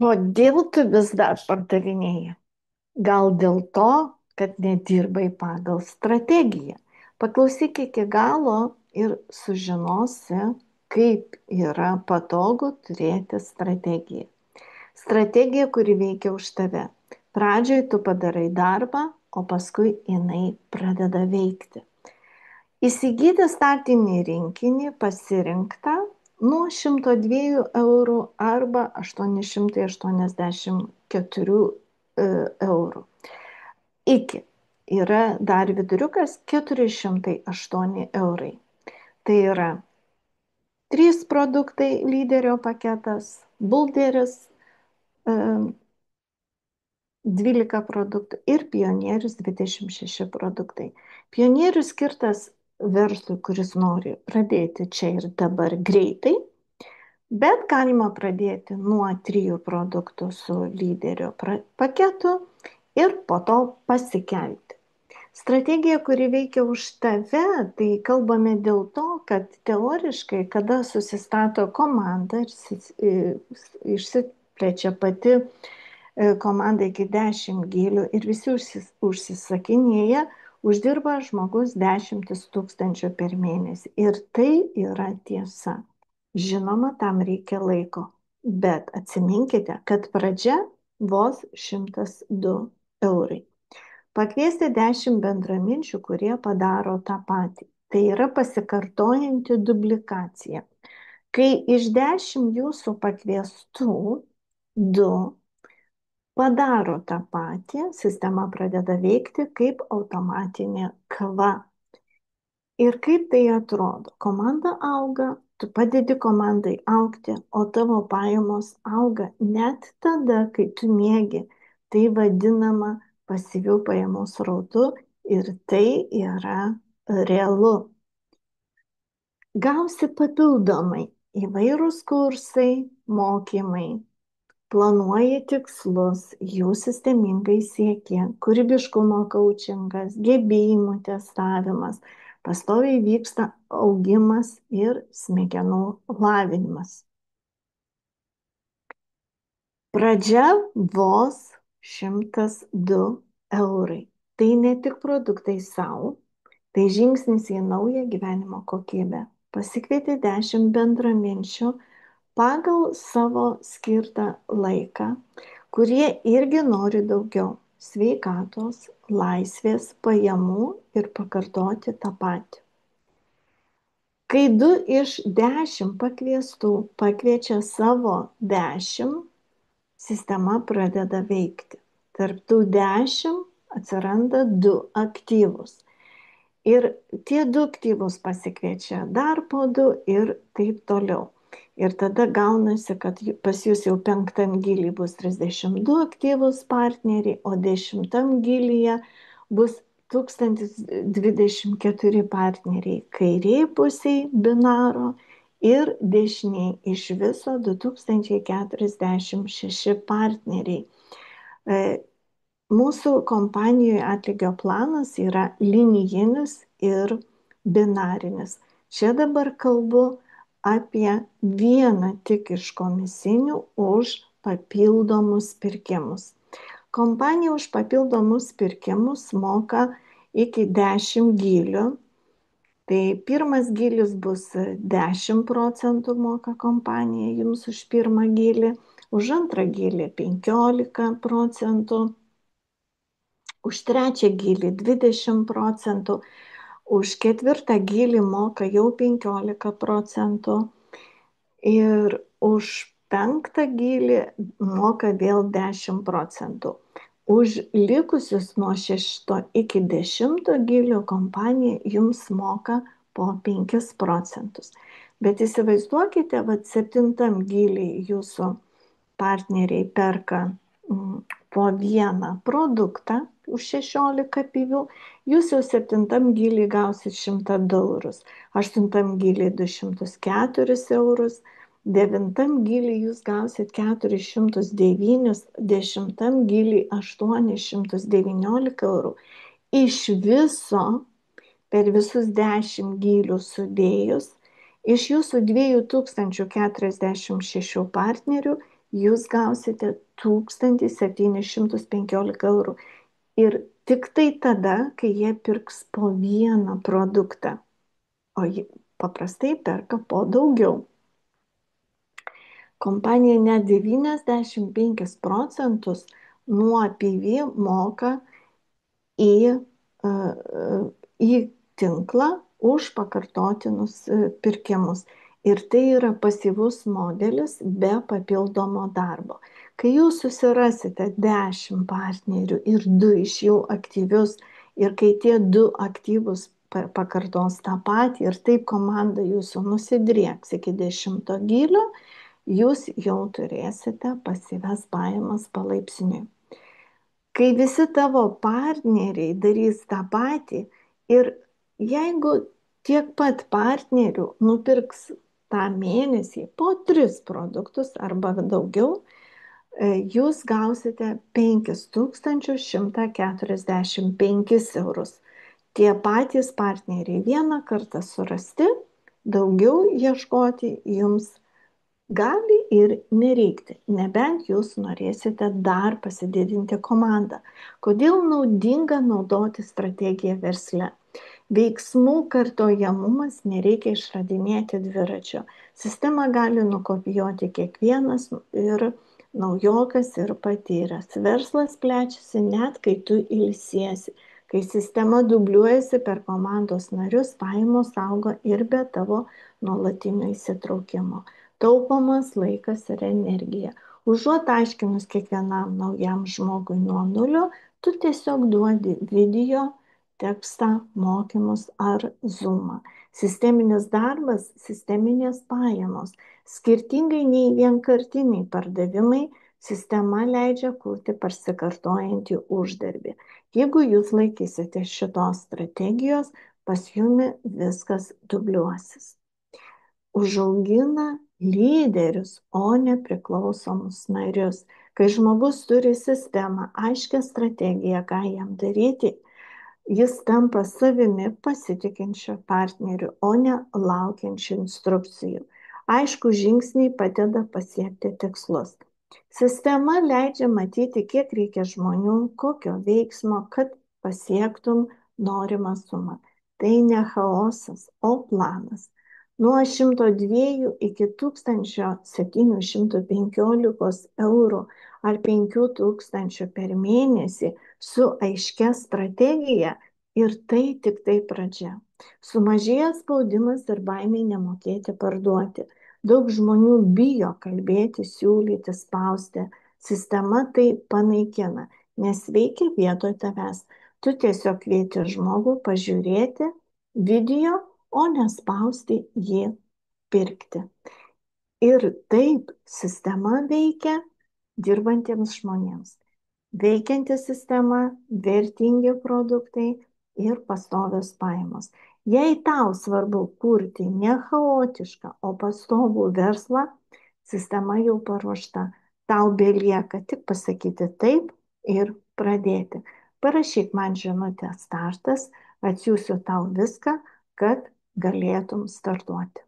Kodėl tu vis dar pardavinėji? Gal dėl to, kad nedirbai pagal strategiją. Paklausyk iki galo ir sužinosi, kaip yra patogu turėti strategiją. Strategija, kuri veikia už tave. Pradžioj tu padarai darbą, o paskui jinai pradeda veikti. Įsigyti startinį rinkinį pasirinktą nuo 102 eurų arba 884 eurų. Iki yra dar viduriukas 408 eurai. Tai yra 3 produktai lyderio paketas, bulderis, 12 produktų ir pionierius 26 produktai. Pionierius skirtas verslui, kuris nori pradėti čia ir dabar greitai, bet galima pradėti nuo 3 produktų su lyderio paketu ir po to pasikelti. Strategija, kuri veikia už tave, tai kalbame dėl to, kad teoriškai, kada susistato komanda ir išsiplečia pati komanda iki 10 gylių ir visi užsisakinėja, uždirba žmogus 10 000 per mėnesį. Ir tai yra tiesa. Žinoma, tam reikia laiko. Bet atsiminkite, kad pradžia vos 102 eurai. Pakviesti 10 bendraminčių, kurie padaro tą patį. Tai yra pasikartojanti duplikacija. Kai iš 10 jūsų pakviestų 2 padaro tą patį, sistema pradeda veikti kaip automatinė kava. Ir kaip tai atrodo? Komanda auga, tu padedi komandai augti, o tavo pajamos auga net tada, kai tu miegi. Tai vadinama pasyvių pajamų srautu ir tai yra realu. Gausi papildomai įvairūs kursai, mokymai. Planuoji tikslus, jų sistemingai sieki, kūrybiškumo kaučingas, gebėjimų testavimas, pastoviai vyksta augimas ir smegenų lavinimas. Pradžia vos 102 eurai. Tai ne tik produktai savo, tai žingsnis į naują gyvenimo kokybę. Pasikvieti 10 bendraminčių pagal savo skirtą laiką, kurie irgi nori daugiau sveikatos, laisvės, pajamų ir pakartoti tą patį. Kai 2 iš 10 pakviestų pakviečia savo 10, sistema pradeda veikti. Tarp tų 10 atsiranda 2 aktyvus. Ir tie 2 aktyvus pasikviečia dar po 2 ir taip toliau. Ir tada gaunasi, kad pas jūs jau 5 gyly bus 32 aktyvus partneriai, o 10 gylyje bus 1024 partneriai kairiai pusiai binaro ir dešiniai iš viso 2046 partneriai. Mūsų kompanijoje atlygio planas yra linijinis ir binarinis. Čia dabar kalbu apie vieną tik iš komisinių už papildomus pirkimus. Kompanija už papildomus pirkimus moka iki 10 gylių. Tai pirmas gylis bus 10 procentų moka kompanija jums už pirmą gylį, už antrą gylį 15 procentų. Už trečią gylį 20 procentų, už ketvirtą gylį moka jau 15 procentų ir už 5 gylį moka vėl 10 procentų. Už likusius nuo 6 iki 10 gylio kompanija jums moka po 5 procentus. Bet įsivaizduokite, 7 gylį jūsų partneriai perka po vieną produktą už 16 pivių, jūs jau 7 gyly gausit 102 eurus, 8 gyly 204 eurus, 9 gyly jūs gausit 409, 10 gyly 819 eurų. Iš viso per visus 10 gylių sudėjus, iš jūsų 2046 partnerių jūs gausite 1715 eurų. Ir tik tai tada, kai jie pirks po vieną produktą, o jie paprastai perka po daugiau. Kompanija net 95% nuo PV moka į, į tinklą už pakartotinus pirkimus. Ir tai yra pasyvus modelis be papildomo darbo. Kai jūs susirasite 10 partnerių ir 2 iš jų aktyvius, ir kai tie 2 aktyvus pakartos tą patį ir taip komanda jūsų nusidrieks iki 10 gylio, jūs jau turėsite pasyvias pajamas palaipsniui. Kai visi tavo partneriai darys tą patį ir jeigu tiek pat partnerių nupirks tą mėnesį po 3 produktus arba daugiau, jūs gausite 5145 eurus. Tie patys partneriai vieną kartą surasti, daugiau ieškoti jums gali ir nereikti, nebent jūs norėsite dar pasididinti komandą. Kodėl naudinga naudoti strategiją versle? Veiksmų kartojamumas, nereikia išradinėti dviračio. Sistemą gali nukopijuoti kiekvienas ir naujokas ir patyręs. Verslas plečiasi net kai tu ilsiesi. Kai sistema dubliuojasi per komandos narius, pajamos auga ir be tavo nuolatinio įsitraukimo. Taupomas laikas ir energija. Užuot aiškinus kiekvienam naujam žmogui nuo nulio, tu tiesiog duodi video, tekstą, mokymus ar zoomą. Sisteminis darbas, sisteminės pajamos. Skirtingai nei vienkartiniai pardavimai, sistema leidžia kurti pasikartojantį uždarbį. Jeigu jūs laikysite šitos strategijos, pas jumi viskas dubliuosis. Užaugina lyderius, o ne priklausomus narius. Kai žmogus turi sistemą, aiškią strategiją, ką jam daryti, jis tampa savimi pasitikinčiu partneriu, o ne laukiančiu instrukcijų. Aišku, žingsniai padeda pasiekti tikslus. Sistema leidžia matyti, kiek reikia žmonių, kokio veiksmo, kad pasiektum norimą sumą. Tai ne chaosas, o planas. Nuo 102 iki 1715 eurų ar 5000 per mėnesį su aiškia strategija ir tai tik tai pradžia. Sumažėjęs spaudimas ir baimė nemokėti parduoti. Daug žmonių bijo kalbėti, siūlyti, spausti. Sistema tai panaikina, nes veikia vietoj tavęs. Tu tiesiog kvieti žmogų pažiūrėti video, o nespausti jį pirkti. Ir taip sistema veikia dirbantiems žmonėms. Veikianti sistema, vertingi produktai ir pastovios pajamos. Jei tau svarbu kurti ne chaotišką, o pastovų verslą, sistema jau paruošta. Tau belieka tik pasakyti taip ir pradėti. Parašyk man žinutę startas, atsiųsiu tau viską, kad galėtum startuoti.